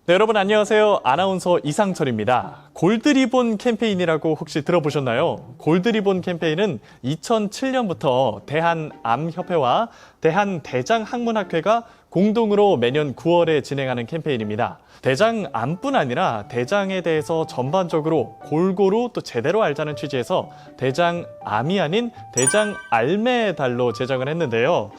네, 여러분 안녕하세요. 아나운서 이상철입니다. 골드리본 캠페인이라고 혹시 들어보셨나요? 골드리본 캠페인은 2007년부터 대한암협회와 대한대장학문학회가 공동으로 매년 9월에 진행하는 캠페인입니다. 대장암뿐 아니라 대장에 대해서 전반적으로 골고루 또 제대로 알자는 취지에서 대장암이 아닌 대장알매의 달로 제정을 했는데요.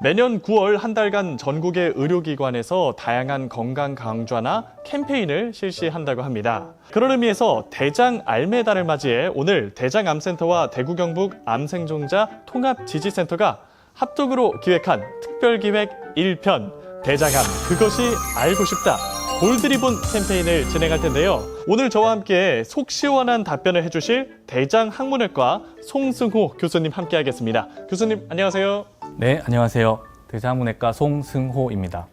매년 9월 한 달간 전국의 의료기관에서 다양한 건강 강좌나 캠페인을 실시한다고 합니다. 그런 의미에서 대장알매달을 맞이해 오늘 대장암센터와 대구 경북 암생존자 통합지지센터가 합동으로 기획한 특별기획 1편 대장암 그것이 알고 싶다 골드리본 캠페인을 진행할 텐데요. 오늘 저와 함께 속 시원한 답변을 해주실 대장학문외과 송승호 교수님 함께하겠습니다. 교수님 안녕하세요. 네, 안녕하세요. 대장학문외과 송승호입니다.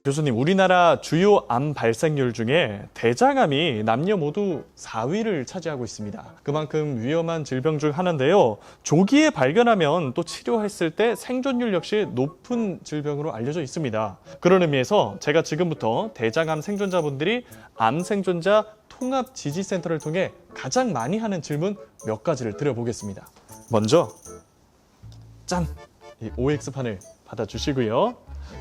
교수님, 우리나라 주요 암 발생률 중에 대장암이 남녀 모두 4위를 차지하고 있습니다. 그만큼 위험한 질병 중 하나인데요. 조기에 발견하면 또 치료했을 때 생존율 역시 높은 질병으로 알려져 있습니다. 그런 의미에서 제가 지금부터 대장암 생존자분들이 암 생존자 통합지지센터를 통해 가장 많이 하는 질문 몇 가지를 드려보겠습니다. 먼저 짠! 이 OX판을 받아주시고요.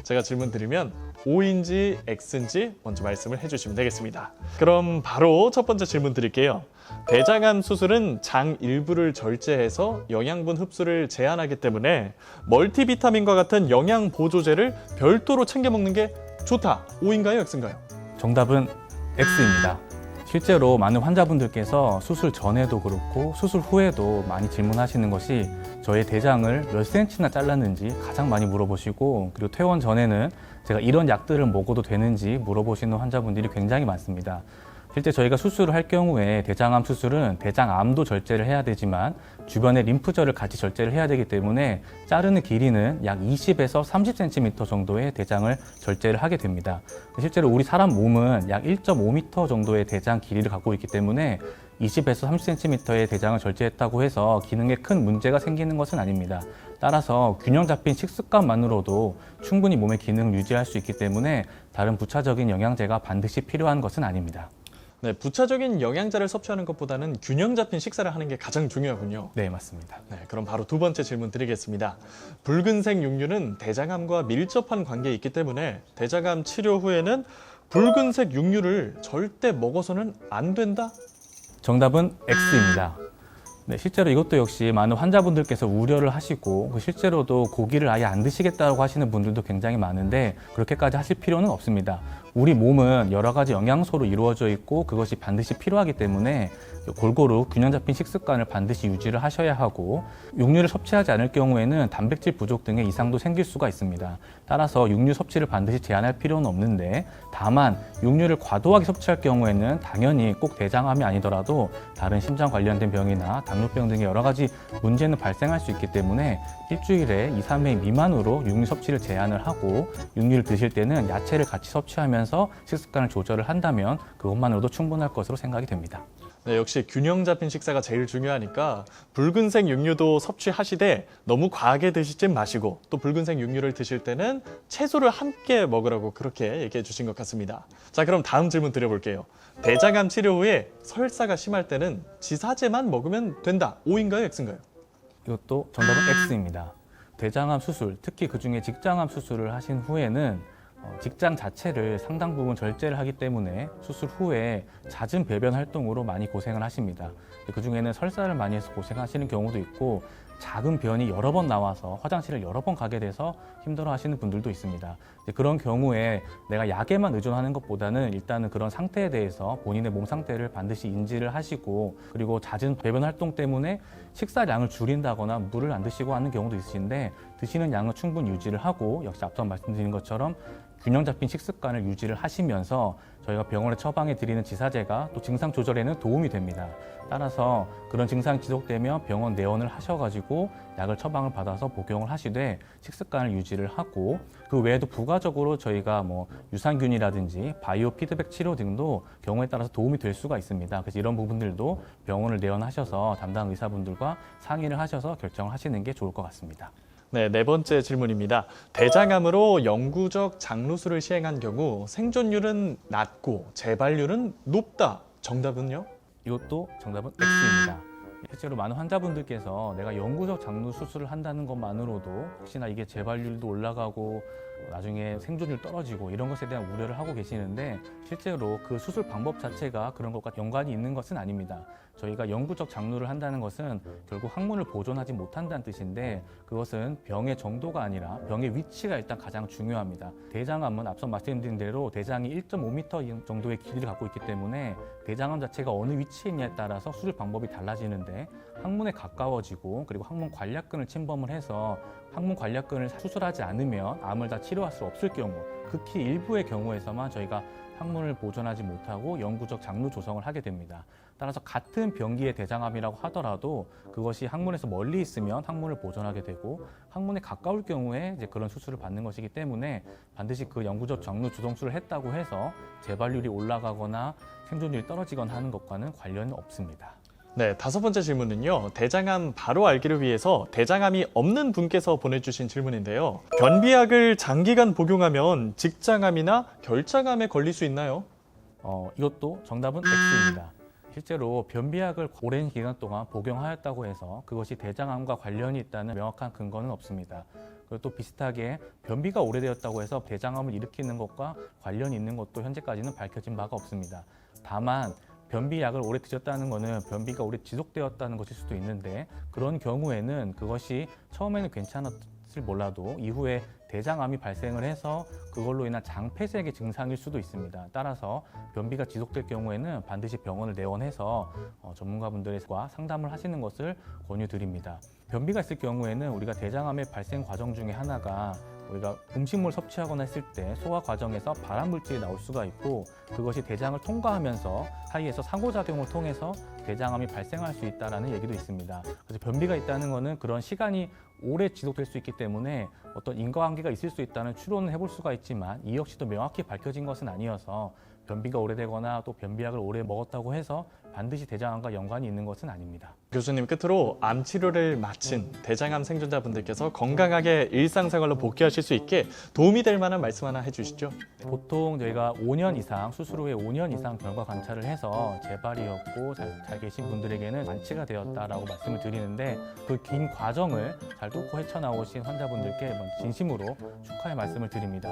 제가 질문 드리면 O인지 X인지 먼저 말씀을 해주시면 되겠습니다. 그럼 바로 첫 번째 질문 드릴게요. 대장암 수술은 장 일부를 절제해서 영양분 흡수를 제한하기 때문에 멀티비타민과 같은 영양 보조제를 별도로 챙겨 먹는 게 좋다. O인가요? X인가요? 정답은 X입니다. 실제로 많은 환자분들께서 수술 전에도 그렇고 수술 후에도 많이 질문하시는 것이 저의 대장을 몇 cm나 잘랐는지 가장 많이 물어보시고, 그리고 퇴원 전에는 제가 이런 약들을 먹어도 되는지 물어보시는 환자분들이 굉장히 많습니다. 실제 저희가 수술을 할 경우에 대장암 수술은 대장암도 절제를 해야 되지만 주변에 림프절을 같이 절제를 해야 되기 때문에 자르는 길이는 약 20에서 30cm 정도의 대장을 절제를 하게 됩니다. 실제로 우리 사람 몸은 약 1.5m 정도의 대장 길이를 갖고 있기 때문에 20에서 30cm의 대장을 절제했다고 해서 기능에 큰 문제가 생기는 것은 아닙니다. 따라서 균형 잡힌 식습관만으로도 충분히 몸의 기능을 유지할 수 있기 때문에 다른 부차적인 영양제가 반드시 필요한 것은 아닙니다. 네, 부차적인 영양제를 섭취하는 것보다는 균형 잡힌 식사를 하는 게 가장 중요하군요. 네, 맞습니다. 네, 그럼 바로 두 번째 질문 드리겠습니다. 붉은색 육류는 대장암과 밀접한 관계에 있기 때문에 대장암 치료 후에는 붉은색 육류를 절대 먹어서는 안 된다? 정답은 X입니다. 네, 실제로 이것도 역시 많은 환자분들께서 우려를 하시고 실제로도 고기를 아예 안 드시겠다고 하시는 분들도 굉장히 많은데 그렇게까지 하실 필요는 없습니다. 우리 몸은 여러 가지 영양소로 이루어져 있고 그것이 반드시 필요하기 때문에 골고루 균형 잡힌 식습관을 반드시 유지를 하셔야 하고, 육류를 섭취하지 않을 경우에는 단백질 부족 등의 이상도 생길 수가 있습니다. 따라서 육류 섭취를 반드시 제한할 필요는 없는데, 다만 육류를 과도하게 섭취할 경우에는 당연히 꼭 대장암이 아니더라도 다른 심장 관련된 병이나 당뇨병 등의 여러 가지 문제는 발생할 수 있기 때문에 일주일에 2, 3회 미만으로 육류 섭취를 제한을 하고, 육류를 드실 때는 야채를 같이 섭취하면서 식습관을 조절을 한다면 그것만으로도 충분할 것으로 생각이 됩니다. 네, 역시 균형 잡힌 식사가 제일 중요하니까 붉은색 육류도 섭취하시되 너무 과하게 드시지 마시고, 또 붉은색 육류를 드실 때는 채소를 함께 먹으라고 그렇게 얘기해 주신 것 같습니다. 자, 그럼 다음 질문 드려볼게요. 대장암 치료 후에 설사가 심할 때는 지사제만 먹으면 된다. O인가요? X인가요? 이것도 정답은 X입니다. 대장암 수술, 특히 그중에 직장암 수술을 하신 후에는 직장 자체를 상당 부분 절제를 하기 때문에 수술 후에 잦은 배변 활동으로 많이 고생을 하십니다. 그중에는 설사를 많이 해서 고생하시는 경우도 있고, 작은 변이 여러 번 나와서 화장실을 여러 번 가게 돼서 힘들어 하시는 분들도 있습니다. 그런 경우에 내가 약에만 의존하는 것보다는 일단은 그런 상태에 대해서 본인의 몸 상태를 반드시 인지를 하시고, 그리고 잦은 배변 활동 때문에 식사량을 줄인다거나 물을 안 드시고 하는 경우도 있으신데, 드시는 양은 충분히 유지를 하고, 역시 앞서 말씀드린 것처럼 균형 잡힌 식습관을 유지를 하시면서 저희가 병원에 처방해 드리는 지사제가 또 증상 조절에는 도움이 됩니다. 따라서 그런 증상이 지속되면 병원 내원을 하셔가지고 약을 처방을 받아서 복용을 하시되 식습관을 유지를 하고, 그 외에도 부가적으로 저희가 뭐 유산균이라든지 바이오 피드백 치료 등도 경우에 따라서 도움이 될 수가 있습니다. 그래서 이런 부분들도 병원을 내원하셔서 담당 의사분들과 상의를 하셔서 결정을 하시는 게 좋을 것 같습니다. 네, 네 번째 질문입니다. 대장암으로 영구적 장루술을 시행한 경우 생존율은 낮고 재발률은 높다. 정답은요? 이것도 정답은 X입니다. 실제로 많은 환자분들께서 내가 영구적 장루 수술을 한다는 것만으로도 혹시나 이게 재발률도 올라가고 나중에 생존율 떨어지고 이런 것에 대한 우려를 하고 계시는데 실제로 그 수술 방법 자체가 그런 것과 연관이 있는 것은 아닙니다. 저희가 영구적 장루를 한다는 것은 결국 항문을 보존하지 못한다는 뜻인데 그것은 병의 정도가 아니라 병의 위치가 일단 가장 중요합니다. 대장암은 앞서 말씀드린 대로 대장이 1.5m 정도의 길이를 갖고 있기 때문에 대장암 자체가 어느 위치에 있냐에 따라서 수술 방법이 달라지는데 항문에 가까워지고 그리고 항문 관략근을 침범을 해서 항문 관략근을 수술하지 않으면 암을 다 치료할 수 없을 경우 극히 일부의 경우에서만 저희가 항문을 보존하지 못하고 영구적 장루 조성을 하게 됩니다. 따라서 같은 병기의 대장암이라고 하더라도 그것이 항문에서 멀리 있으면 항문을 보존하게 되고 항문에 가까울 경우에 이제 그런 수술을 받는 것이기 때문에 반드시 그 영구적 장루 조성술을 했다고 해서 재발률이 올라가거나 생존율이 떨어지거나 하는 것과는 관련은 없습니다. 네, 다섯 번째 질문은요. 대장암 바로 알기를 위해서 대장암이 없는 분께서 보내주신 질문인데요. 변비약을 장기간 복용하면 직장암이나 결장암에 걸릴 수 있나요? 이것도 정답은 X입니다. 실제로 변비약을 오랜 기간 동안 복용하였다고 해서 그것이 대장암과 관련이 있다는 명확한 근거는 없습니다. 그리고 또 비슷하게 변비가 오래되었다고 해서 대장암을 일으키는 것과 관련이 있는 것도 현재까지는 밝혀진 바가 없습니다. 다만 변비약을 오래 드셨다는 것은 변비가 오래 지속되었다는 것일 수도 있는데 그런 경우에는 그것이 처음에는 괜찮았을 몰라도 이후에 대장암이 발생을 해서 그걸로 인한 장폐색의 증상일 수도 있습니다. 따라서 변비가 지속될 경우에는 반드시 병원을 내원해서 전문가분들과 상담을 하시는 것을 권유드립니다. 변비가 있을 경우에는 우리가 대장암의 발생 과정 중에 하나가 우리가 음식물 섭취하거나 했을 때 소화 과정에서 발암 물질이 나올 수가 있고 그것이 대장을 통과하면서 사이에서 상호작용을 통해서 대장암이 발생할 수 있다는 얘기도 있습니다. 그래서 변비가 있다는 것은 그런 시간이 오래 지속될 수 있기 때문에 어떤 인과관계가 있을 수 있다는 추론을 해볼 수가 있지만 이 역시도 명확히 밝혀진 것은 아니어서 변비가 오래되거나 또 변비약을 오래 먹었다고 해서 반드시 대장암과 연관이 있는 것은 아닙니다. 교수님 끝으로 암 치료를 마친 대장암 생존자분들께서 건강하게 일상생활로 복귀하실 수 있게 도움이 될 만한 말씀 하나 해주시죠. 보통 저희가 5년 이상 수술 후에 5년 이상 결과 관찰을 해서 재발이었고 잘 계신 분들에게는 완치가 되었다라고 말씀을 드리는데 그 긴 과정을 잘 뚫고 헤쳐나오신 환자분들께 진심으로 축하의 말씀을 드립니다.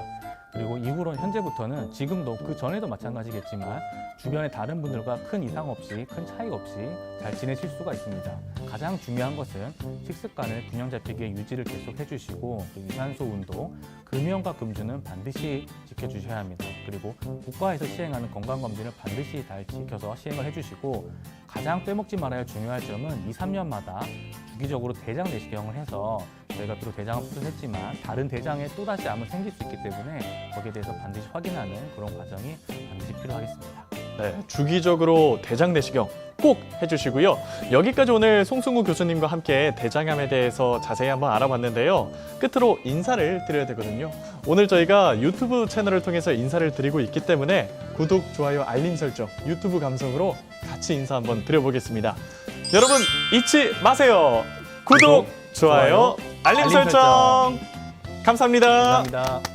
그리고 이후로 현재부터는 지금도 그 전에도 마찬가지겠지만 주변의 다른 분들과 큰 이상 없이 큰 차이가 없이 잘 지내실 수가 있습니다. 가장 중요한 것은 식습관을 균형 잡히게 유지를 계속 해주시고 또 유산소 운동, 금연과 금주는 반드시 지켜주셔야 합니다. 그리고 국가에서 시행하는 건강검진을 반드시 잘 지켜서 시행을 해주시고 가장 빼먹지 말아야 할 중요한 점은 2, 3년마다 주기적으로 대장 내시경을 해서 저희가 비록 대장암 수술했지만 다른 대장에 또다시 암은 생길 수 있기 때문에 거기에 대해서 반드시 확인하는 그런 과정이 반드시 필요하겠습니다. 네, 주기적으로 대장 내시경 꼭 해주시고요. 여기까지 오늘 송승우 교수님과 함께 대장암에 대해서 자세히 한번 알아봤는데요. 끝으로 인사를 드려야 되거든요. 오늘 저희가 유튜브 채널을 통해서 인사를 드리고 있기 때문에 구독, 좋아요, 알림 설정, 유튜브 감성으로 같이 인사 한번 드려보겠습니다. 여러분 잊지 마세요. 구독, 좋아요, 알림 설정. 감사합니다. 감사합니다.